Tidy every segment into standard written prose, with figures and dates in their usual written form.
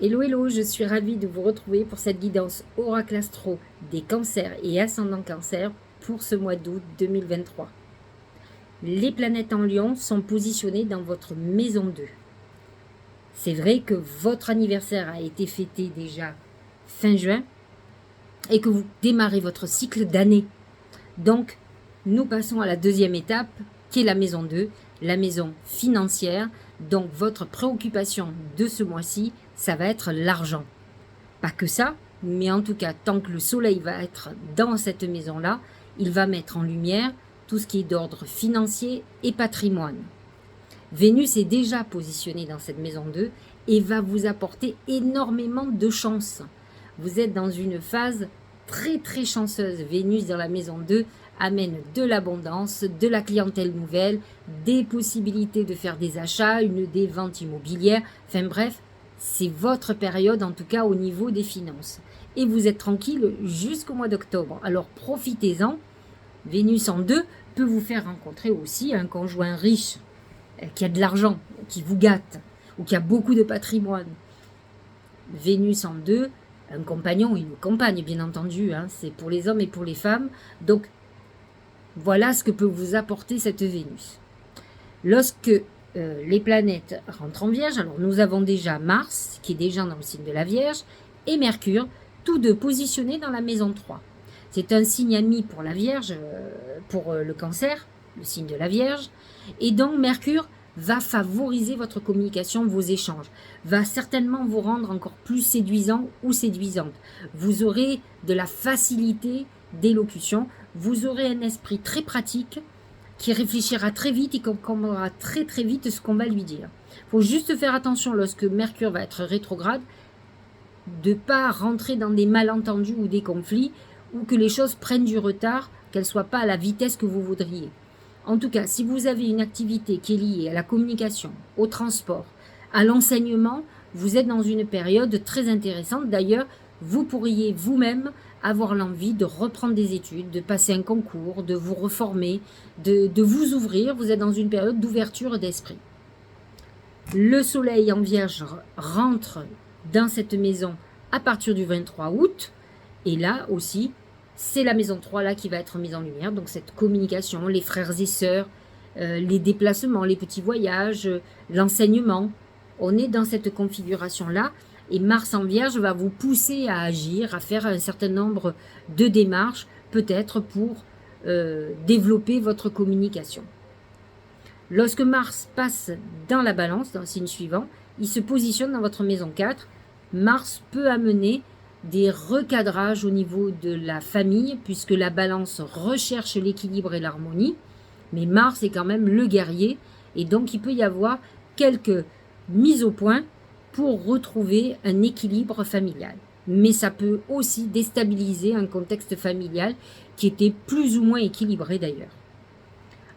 Hello, hello, je suis ravie de vous retrouver pour cette guidance Oracle Astro des cancers et ascendant cancer pour ce mois d'août 2023. Les planètes en Lion sont positionnées dans votre maison 2. C'est vrai que votre anniversaire a été fêté déjà fin juin et que vous démarrez votre cycle d'année. Donc, nous passons à la deuxième étape qui est la maison 2, la maison financière. Donc, votre préoccupation de ce mois-ci, ça va être l'argent. Pas que ça, mais en tout cas, tant que le soleil va être dans cette maison-là, il va mettre en lumière tout ce qui est d'ordre financier et patrimoine. Vénus est déjà positionnée dans cette maison 2 et va vous apporter énormément de chance. Vous êtes dans une phase très très chanceuse. Vénus dans la maison 2 amène de l'abondance, de la clientèle nouvelle, des possibilités de faire des achats, des ventes immobilières. Enfin bref, c'est votre période en tout cas au niveau des finances. Et vous êtes tranquille jusqu'au mois d'octobre. Alors profitez-en. Vénus en 2 peut vous faire rencontrer aussi un conjoint riche qui a de l'argent, qui vous gâte ou qui a beaucoup de patrimoine. Vénus en 2, un compagnon ou une compagne bien entendu, hein, c'est pour les hommes et pour les femmes. Donc voilà ce que peut vous apporter cette Vénus. Lorsque les planètes rentrent en Vierge, alors nous avons déjà Mars, qui est déjà dans le signe de la Vierge, et Mercure, tous deux positionnés dans la maison 3. C'est un signe ami pour la Vierge, pour le Cancer, le signe de la Vierge. Et donc Mercure va favoriser votre communication, vos échanges, va certainement vous rendre encore plus séduisant ou séduisante. Vous aurez de la facilité d'élocution, vous aurez un esprit très pratique qui réfléchira très vite et comprendra très très vite ce qu'on va lui dire. Il faut juste faire attention lorsque Mercure va être rétrograde, de ne pas rentrer dans des malentendus ou des conflits, ou que les choses prennent du retard, qu'elles ne soient pas à la vitesse que vous voudriez. En tout cas, si vous avez une activité qui est liée à la communication, au transport, à l'enseignement, vous êtes dans une période très intéressante. D'ailleurs, vous pourriez vous-même avoir l'envie de reprendre des études, de passer un concours, de vous reformer, de vous ouvrir. Vous êtes dans une période d'ouverture d'esprit. Le soleil en Vierge rentre dans cette maison à partir du 23 août. Et là aussi, c'est la maison 3 là qui va être mise en lumière. Donc cette communication, les frères et sœurs, les déplacements, les petits voyages, l'enseignement. On est dans cette configuration-là. Et Mars en Vierge va vous pousser à agir, à faire un certain nombre de démarches, peut-être pour développer votre communication. Lorsque Mars passe dans la Balance, dans le signe suivant, il se positionne dans votre maison 4. Mars peut amener des recadrages au niveau de la famille, puisque la Balance recherche l'équilibre et l'harmonie. Mais Mars est quand même le guerrier, et donc il peut y avoir quelques mises au point pour retrouver un équilibre familial. Mais ça peut aussi déstabiliser un contexte familial qui était plus ou moins équilibré d'ailleurs.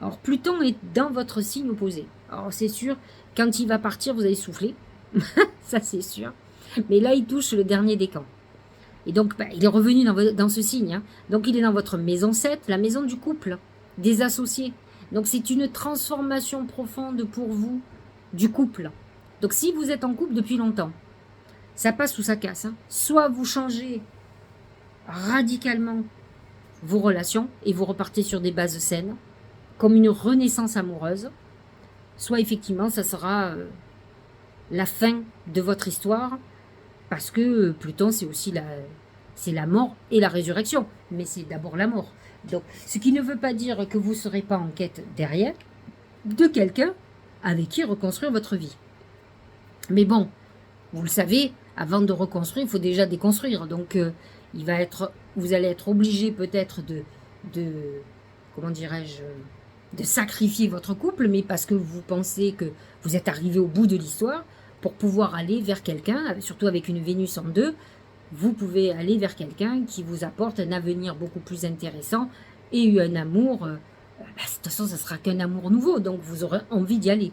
Alors Pluton est dans votre signe opposé. Alors c'est sûr, quand il va partir, vous allez souffler. Ça c'est sûr. Mais là, il touche le dernier décan. Et donc, il est revenu dans ce signe. Hein. Donc, il est dans votre maison 7, la maison du couple, des associés. Donc, c'est une transformation profonde pour vous du couple. Donc, si vous êtes en couple depuis longtemps, ça passe ou ça casse. Hein. Soit vous changez radicalement vos relations et vous repartez sur des bases saines, comme une renaissance amoureuse, soit effectivement, ça sera la fin de votre histoire, parce que Pluton, c'est aussi la mort et la résurrection. Mais c'est d'abord la mort. Donc, ce qui ne veut pas dire que vous ne serez pas en quête derrière de quelqu'un avec qui reconstruire votre vie. Mais bon, vous le savez, avant de reconstruire, il faut déjà déconstruire. Donc, vous allez être obligé peut-être comment dirais-je, de sacrifier votre couple, mais parce que vous pensez que vous êtes arrivé au bout de l'histoire, pour pouvoir aller vers quelqu'un, surtout avec une Vénus en 2, vous pouvez aller vers quelqu'un qui vous apporte un avenir beaucoup plus intéressant et un amour, de toute façon, ça ne sera qu'un amour nouveau, donc vous aurez envie d'y aller.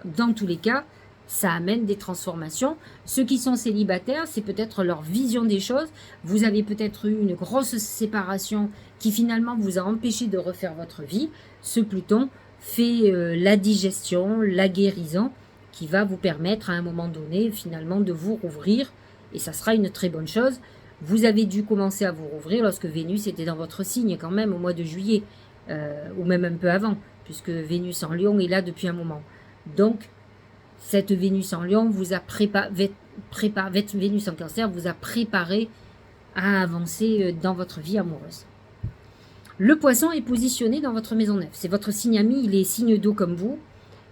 Dans tous les cas, ça amène des transformations. Ceux qui sont célibataires, c'est peut-être leur vision des choses. Vous avez peut-être eu une grosse séparation qui finalement vous a empêché de refaire votre vie. Ce Pluton fait la digestion, la guérison, qui va vous permettre à un moment donné finalement de vous rouvrir, et ça sera une très bonne chose. Vous avez dû commencer à vous rouvrir lorsque Vénus était dans votre signe quand même au mois de juillet, ou même un peu avant, puisque Vénus en Lion est là depuis un moment. Donc, cette Vénus en Lion vous a Vénus en Cancer vous a préparé à avancer dans votre vie amoureuse. Le Poisson est positionné dans votre maison 9. C'est votre signe ami, il est signe d'eau comme vous.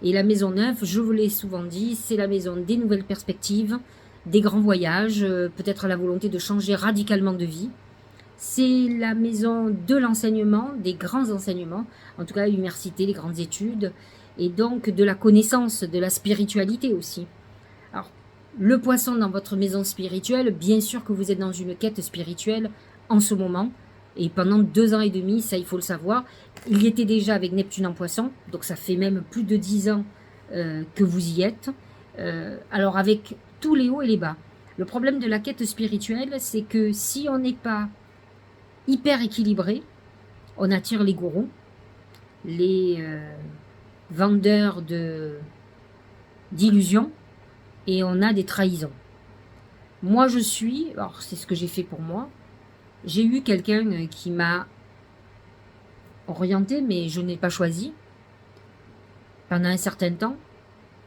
Et la maison 9, je vous l'ai souvent dit, c'est la maison des nouvelles perspectives, des grands voyages, peut-être la volonté de changer radicalement de vie. C'est la maison de l'enseignement, des grands enseignements, en tout cas l'université, les grandes études, et donc de la connaissance, de la spiritualité aussi. Alors, le Poisson dans votre maison spirituelle, bien sûr que vous êtes dans une quête spirituelle en ce moment, et pendant 2 ans et demi, ça il faut le savoir. Il y était déjà avec Neptune en Poisson, donc ça fait même plus de 10 ans que vous y êtes. Alors avec tous les hauts et les bas. Le problème de la quête spirituelle, c'est que si on n'est pas hyper équilibré, on attire les gourous, les vendeurs d'illusions, et on a des trahisons. Moi je suis, alors c'est ce que j'ai fait pour moi, j'ai eu quelqu'un qui m'a orienté, mais je n'ai pas choisi pendant un certain temps.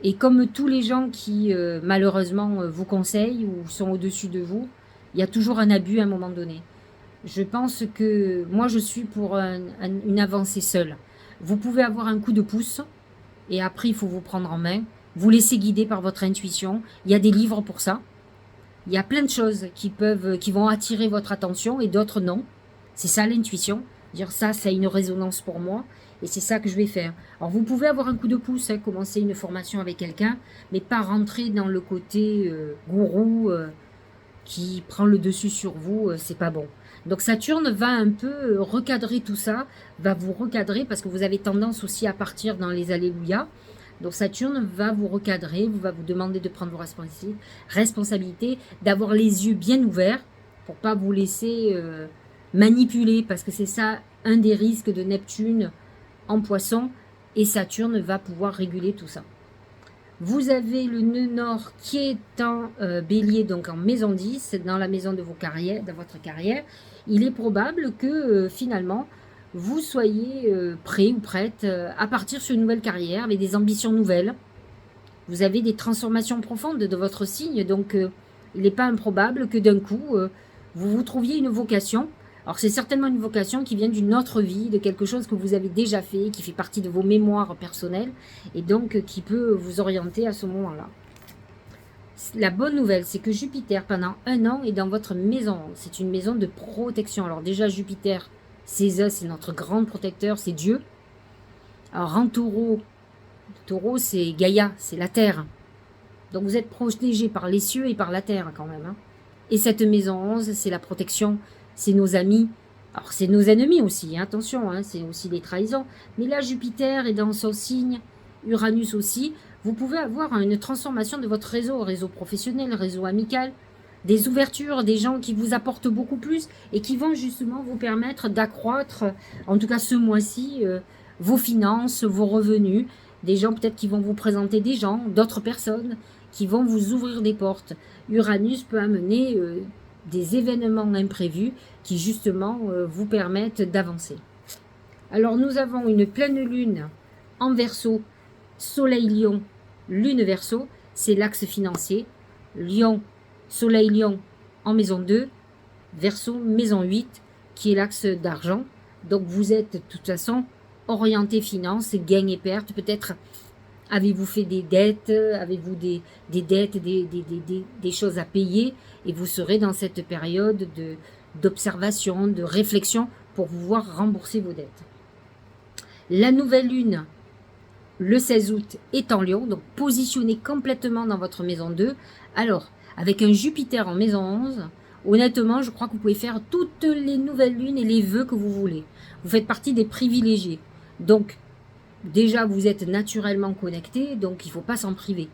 Et comme tous les gens qui malheureusement vous conseillent ou sont au-dessus de vous, il y a toujours un abus à un moment donné. Je pense que moi je suis pour une avancée seule. Vous pouvez avoir un coup de pouce et après il faut vous prendre en main, vous laisser guider par votre intuition. Il y a des livres pour ça. Il y a plein de choses qui vont attirer votre attention et d'autres non. C'est ça l'intuition. Dire ça a une résonance pour moi et c'est ça que je vais faire. Alors vous pouvez avoir un coup de pouce, commencer une formation avec quelqu'un, mais pas rentrer dans le côté gourou qui prend le dessus sur vous, c'est pas bon. Donc Saturne va un peu recadrer tout ça, va vous recadrer parce que vous avez tendance aussi à partir dans les alléluia. Donc Saturne va vous recadrer, va vous demander de prendre vos responsabilités, d'avoir les yeux bien ouverts pour pas vous laisser manipuler, parce que c'est ça un des risques de Neptune en Poisson, et Saturne va pouvoir réguler tout ça. Vous avez le nœud nord qui est en Bélier, donc en maison 10, dans la maison de votre carrière. Il est probable que finalement vous soyez prêt ou prête à partir sur une nouvelle carrière avec des ambitions nouvelles. Vous avez des transformations profondes de votre signe, donc il n'est pas improbable que d'un coup, vous vous trouviez une vocation. Alors c'est certainement une vocation qui vient d'une autre vie, de quelque chose que vous avez déjà fait, qui fait partie de vos mémoires personnelles, et donc qui peut vous orienter à ce moment-là. La bonne nouvelle, c'est que Jupiter, pendant 1 an, est dans votre maison. C'est une maison de protection. Alors déjà, Jupiter, c'est notre grand protecteur, c'est Dieu. Alors en taureau, c'est Gaïa, c'est la terre. Donc vous êtes protégé par les cieux et par la terre quand même. Hein. Et cette maison 11, c'est la protection, c'est nos amis. Alors c'est nos ennemis aussi, hein, attention, hein, c'est aussi des trahisons. Mais là, Jupiter est dans son signe, Uranus aussi. Vous pouvez avoir une transformation de votre réseau professionnel, réseau amical, des ouvertures, des gens qui vous apportent beaucoup plus et qui vont justement vous permettre d'accroître, en tout cas ce mois-ci, vos finances, vos revenus. Des gens peut-être qui vont vous présenter des gens, d'autres personnes qui vont vous ouvrir des portes. Uranus peut amener des événements imprévus qui justement vous permettent d'avancer. Alors nous avons une pleine lune en Verseau, Soleil Lion, Lune Verseau, c'est l'axe financier. Lion, Soleil Lion en maison 2, Verseau, maison 8, qui est l'axe d'argent. Donc vous êtes de toute façon orienté finance, gains et pertes. Peut-être avez-vous fait des dettes, avez-vous des dettes, des choses à payer, et vous serez dans cette période d'observation, de réflexion pour pouvoir rembourser vos dettes. La nouvelle lune, le 16 août, est en Lion, donc positionné complètement dans votre maison 2. Alors, avec un Jupiter en maison 11, honnêtement, je crois que vous pouvez faire toutes les nouvelles lunes et les vœux que vous voulez. Vous faites partie des privilégiés. Donc, déjà, vous êtes naturellement connecté, donc il ne faut pas s'en priver.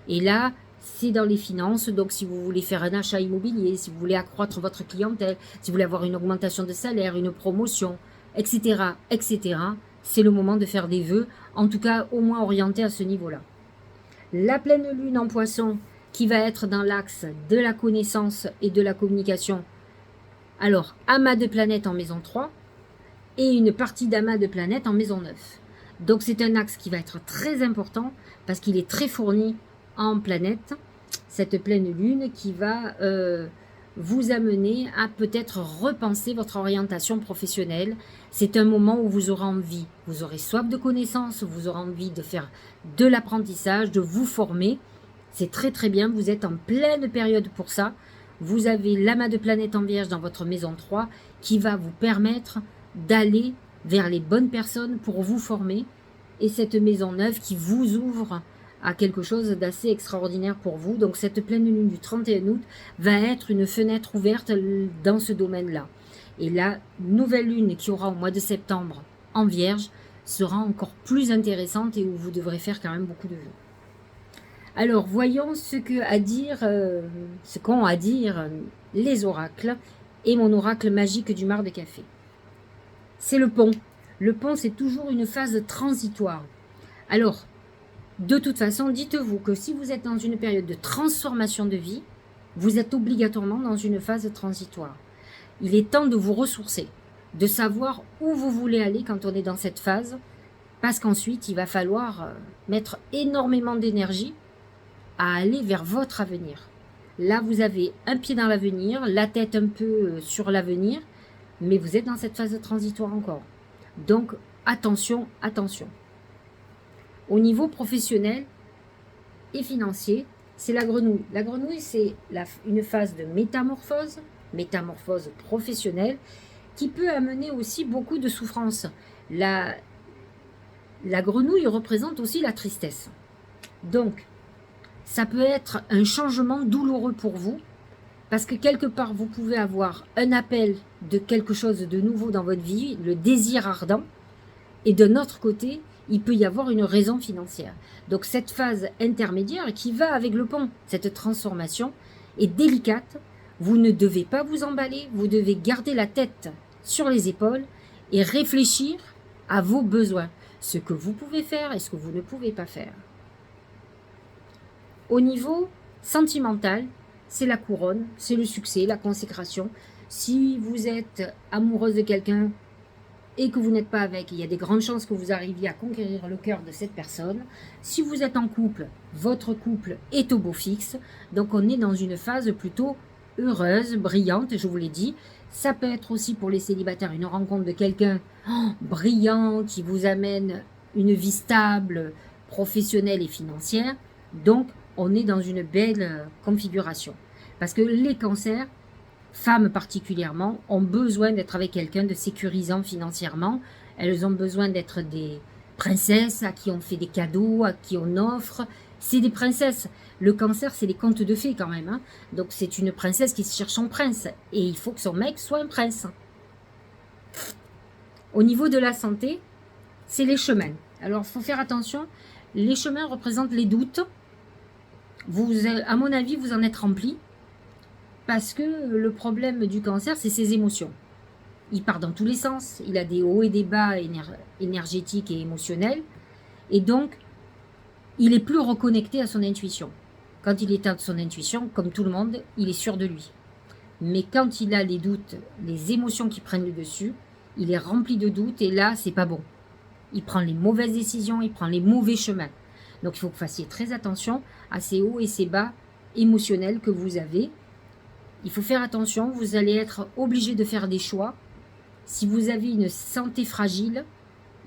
Et là, c'est dans les finances, donc si vous voulez faire un achat immobilier, si vous voulez accroître votre clientèle, si vous voulez avoir une augmentation de salaire, une promotion, etc., etc., c'est le moment de faire des vœux, en tout cas au moins orientés à ce niveau-là. La pleine lune en poisson qui va être dans l'axe de la connaissance et de la communication. Alors, amas de planètes en maison 3 et une partie d'amas de planètes en maison 9. Donc c'est un axe qui va être très important parce qu'il est très fourni en planètes. Cette pleine lune qui va vous amener à peut-être repenser votre orientation professionnelle. C'est un moment où vous aurez envie, vous aurez soif de connaissances, vous aurez envie de faire de l'apprentissage, de vous former. C'est très très bien, vous êtes en pleine période pour ça. Vous avez l'amas de planètes en Vierge dans votre maison 3 qui va vous permettre d'aller vers les bonnes personnes pour vous former. Et cette maison 9 qui vous ouvre à quelque chose d'assez extraordinaire pour vous. Donc cette pleine lune du 31 août va être une fenêtre ouverte dans ce domaine-là. Et la nouvelle lune qui aura au mois de septembre en Vierge sera encore plus intéressante et où vous devrez faire quand même beaucoup de vœux. Alors voyons ce qu'ont à dire les oracles et mon oracle magique du mar de café. C'est le pont. Le pont, c'est toujours une phase transitoire. Alors, de toute façon, dites-vous que si vous êtes dans une période de transformation de vie, vous êtes obligatoirement dans une phase transitoire. Il est temps de vous ressourcer, de savoir où vous voulez aller quand on est dans cette phase, parce qu'ensuite, il va falloir mettre énormément d'énergie à aller vers votre avenir. Là, vous avez un pied dans l'avenir, la tête un peu sur l'avenir, mais vous êtes dans cette phase transitoire encore. Donc, attention, attention. Au niveau professionnel et financier, c'est la grenouille. La grenouille, c'est une phase de métamorphose professionnelle, qui peut amener aussi beaucoup de souffrance. La grenouille représente aussi la tristesse. Donc, ça peut être un changement douloureux pour vous, parce que quelque part, vous pouvez avoir un appel de quelque chose de nouveau dans votre vie, le désir ardent, et d'un autre côté, il peut y avoir une raison financière. Donc cette phase intermédiaire qui va avec le pont, cette transformation, est délicate. Vous ne devez pas vous emballer, vous devez garder la tête sur les épaules et réfléchir à vos besoins, ce que vous pouvez faire et ce que vous ne pouvez pas faire. Au niveau sentimental, c'est la couronne, c'est le succès, la consécration. Si vous êtes amoureuse de quelqu'un et que vous n'êtes pas avec, il y a des grandes chances que vous arriviez à conquérir le cœur de cette personne. Si vous êtes en couple, votre couple est au beau fixe. Donc on est dans une phase plutôt heureuse, brillante, je vous l'ai dit. Ça peut être aussi pour les célibataires une rencontre de quelqu'un brillant qui vous amène une vie stable, professionnelle et financière. Donc on est dans une belle configuration. Parce que les cancers, femmes particulièrement, ont besoin d'être avec quelqu'un de sécurisant financièrement. Elles ont besoin d'être des princesses à qui on fait des cadeaux, à qui on offre. C'est des princesses. Le cancer, c'est les contes de fées quand même. Hein. Donc c'est une princesse qui cherche son prince. Et il faut que son mec soit un prince. Au niveau de la santé, c'est les chemins. Alors il faut faire attention. Les chemins représentent les doutes. À mon avis, vous en êtes rempli. Parce que le problème du cancer, c'est ses émotions. Il part dans tous les sens. Il a des hauts et des bas énergétiques et émotionnels. Et donc, il est plus reconnecté à son intuition. Quand il est à son intuition, comme tout le monde, il est sûr de lui. Mais quand il a les doutes, les émotions qui prennent le dessus, il est rempli de doutes et là, c'est pas bon. Il prend les mauvaises décisions, il prend les mauvais chemins. Donc, il faut que vous fassiez très attention à ces hauts et ces bas émotionnels que vous avez. Il faut faire attention, vous allez être obligé de faire des choix. Si vous avez une santé fragile,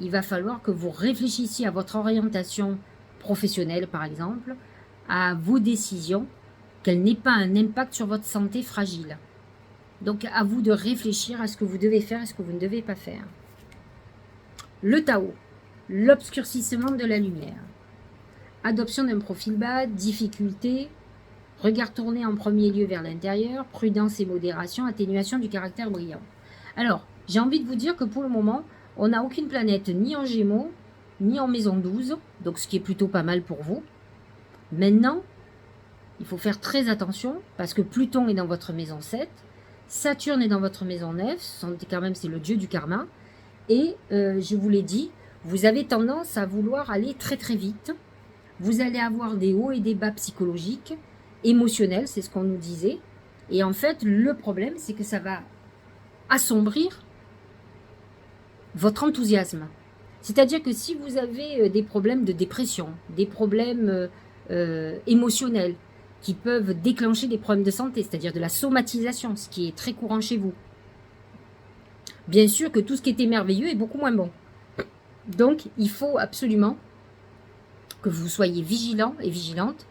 il va falloir que vous réfléchissiez à votre orientation professionnelle, par exemple, à vos décisions, qu'elles n'aient pas un impact sur votre santé fragile. Donc, à vous de réfléchir à ce que vous devez faire et ce que vous ne devez pas faire. Le Tao, l'obscurcissement de la lumière. Adoption d'un profil bas, difficulté, regard tourné en premier lieu vers l'intérieur, prudence et modération, atténuation du caractère brillant. Alors, j'ai envie de vous dire que pour le moment, on n'a aucune planète ni en Gémeaux, ni en maison 12, donc ce qui est plutôt pas mal pour vous. Maintenant, il faut faire très attention, parce que Pluton est dans votre maison 7, Saturne est dans votre maison 9, c'est le dieu du karma, et je vous l'ai dit, vous avez tendance à vouloir aller très très vite, Vous allez avoir des hauts et des bas psychologiques, émotionnels, c'est ce qu'on nous disait. Et en fait, le problème, c'est que ça va assombrir votre enthousiasme. C'est-à-dire que si vous avez des problèmes de dépression, des problèmes émotionnels qui peuvent déclencher des problèmes de santé, c'est-à-dire de la somatisation, ce qui est très courant chez vous, bien sûr que tout ce qui était merveilleux est beaucoup moins bon. Donc, il faut absolument que vous soyez vigilant et vigilante,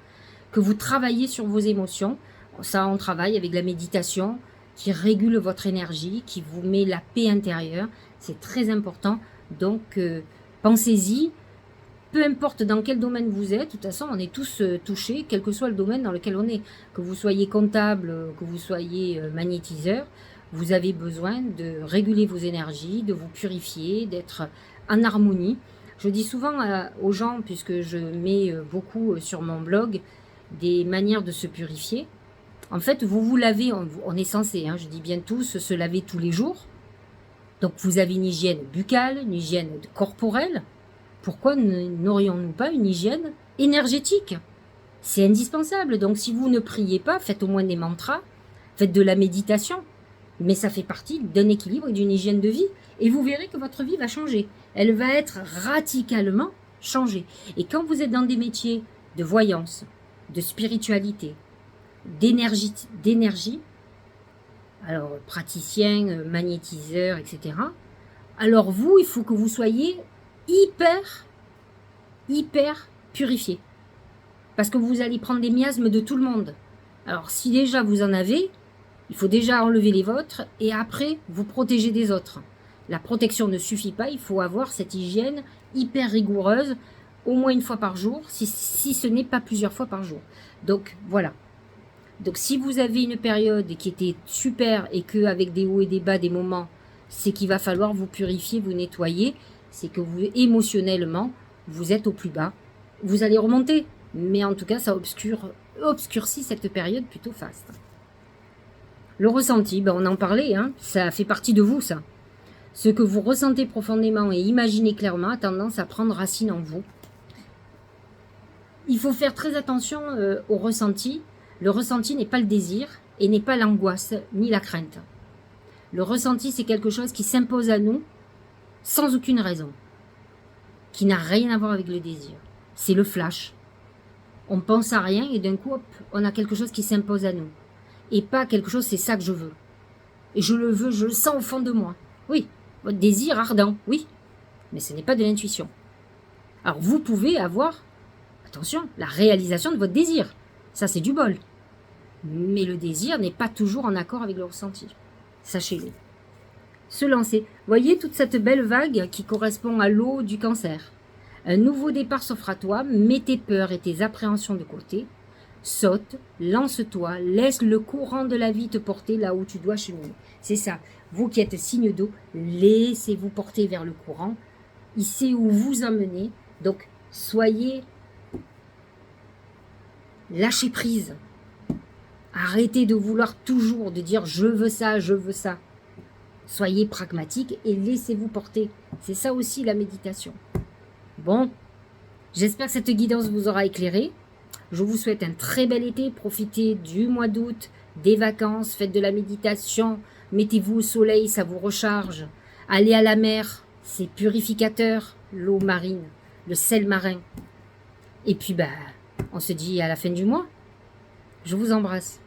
que vous travaillez sur vos émotions. Ça, on travaille avec la méditation qui régule votre énergie, qui vous met la paix intérieure. C'est très important. Donc, pensez-y. Peu importe dans quel domaine vous êtes, de toute façon, on est tous touchés, quel que soit le domaine dans lequel on est. Que vous soyez comptable, que vous soyez magnétiseur, vous avez besoin de réguler vos énergies, de vous purifier, d'être en harmonie. Je dis souvent aux gens, puisque je mets beaucoup sur mon blog, des manières de se purifier. En fait, vous vous lavez, on est censé, je dis bien tous, se laver tous les jours. Donc vous avez une hygiène buccale, une hygiène corporelle. Pourquoi n'aurions-nous pas une hygiène énergétique? C'est indispensable. Donc si vous ne priez pas, faites au moins des mantras, faites de la méditation. Mais ça fait partie d'un équilibre et d'une hygiène de vie. Et vous verrez que votre vie va changer. Elle va être radicalement changée. Et quand vous êtes dans des métiers de voyance, de spiritualité, d'énergie, alors praticien, magnétiseur, etc. Alors vous, il faut que vous soyez hyper purifié. Parce que vous allez prendre des miasmes de tout le monde. Alors si déjà vous en avez, il faut déjà enlever les vôtres et après vous protéger des autres. La protection ne suffit pas, il faut avoir cette hygiène hyper rigoureuse, au moins une fois par jour, si ce n'est pas plusieurs fois par jour. Donc voilà. Donc si vous avez une période qui était super et qu'avec des hauts et des bas, des moments, c'est qu'il va falloir vous purifier, vous nettoyer, c'est que vous, émotionnellement, vous êtes au plus bas. Vous allez remonter, mais en tout cas, ça obscurcit cette période plutôt faste. Le ressenti, on en parlait, ça fait partie de vous, ça. Ce que vous ressentez profondément et imaginez clairement a tendance à prendre racine en vous. Il faut faire très attention au ressenti. Le ressenti n'est pas le désir et n'est pas l'angoisse ni la crainte. Le ressenti, c'est quelque chose qui s'impose à nous sans aucune raison, qui n'a rien à voir avec le désir. C'est le flash. On pense à rien et d'un coup, hop, on a quelque chose qui s'impose à nous. Et pas quelque chose, c'est ça que je veux. Et je le veux, je le sens au fond de moi. Oui, votre désir ardent, oui, mais ce n'est pas de l'intuition. Alors vous pouvez avoir, attention, la réalisation de votre désir. Ça, c'est du bol. Mais le désir n'est pas toujours en accord avec le ressenti. Sachez-le. Se lancer. Voyez toute cette belle vague qui correspond à l'eau du Cancer. Un nouveau départ s'offre à toi, mets tes peurs et tes appréhensions de côté. Saute, lance-toi, laisse le courant de la vie te porter là où tu dois cheminer. C'est ça. Vous qui êtes signe d'eau, laissez-vous porter vers le courant. Il sait où vous emmener. Donc, soyez lâchez prise. Arrêtez de vouloir toujours, de dire je veux ça, je veux ça. Soyez pragmatique et laissez-vous porter. C'est ça aussi la méditation. Bon, j'espère que cette guidance vous aura éclairé. Je vous souhaite un très bel été. Profitez du mois d'août, des vacances, faites de la méditation, mettez-vous au soleil, ça vous recharge. Allez à la mer, c'est purificateur, l'eau marine, le sel marin. Et puis, on se dit à la fin du mois. Je vous embrasse.